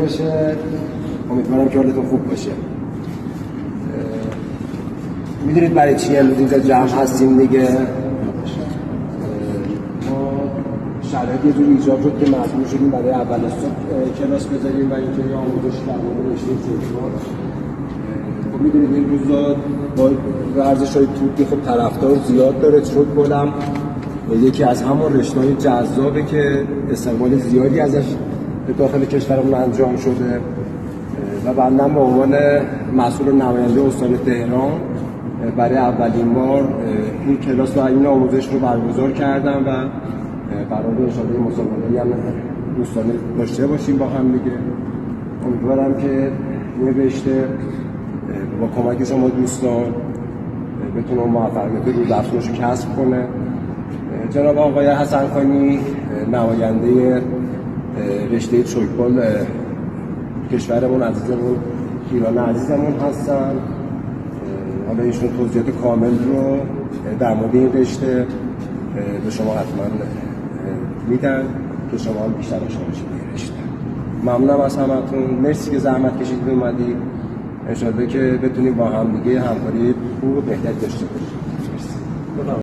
بشه. امیدوارم که حالتون خوب باشه. میدونید برای چی امروز اینجا جمع هستیم دیگه؟ ما شرایط یه جوری ایجاد شد که مجبور شدیم برای اول صبح کلاس بذاریم و اینکه یه آموزش در مورد رشته فوتبال. خب میدونید این روزا با ورزش‌های توپی خب طرفدار زیاد داره. فوتبالم یکی از همون رشته‌های جذابه که استقبال زیادی ازش به داخل کشورمون انجام شده و بنده به عنوان مسئول نماینده استان تهران برای اولین بار این کلاس و این آموزش رو برگزار کردم و قراره انشاءالله مسابقه‌ای هم دوستانه داشته باشیم با هم دیگه. امیدوارم که این رشته با کمک شما دوستان بتونه موفقیت روزافزونش رو کسب کنه. جناب آقای حسن خانی نماینده رشته چوکبال کشورمون عزیزمون ایران عزیزمون هستن. حالا ایشون توضیحات کامل رو در مورد این رشته به شما حتما میدن که شما هم بیشتر آشنا بشید این رشته. ممنونم از همتون. مرسی که زحمت کشیدید اومدید. انشاءالله که بتونیم با هم دیگه همکاری خوب و بهتری داشته باشیم.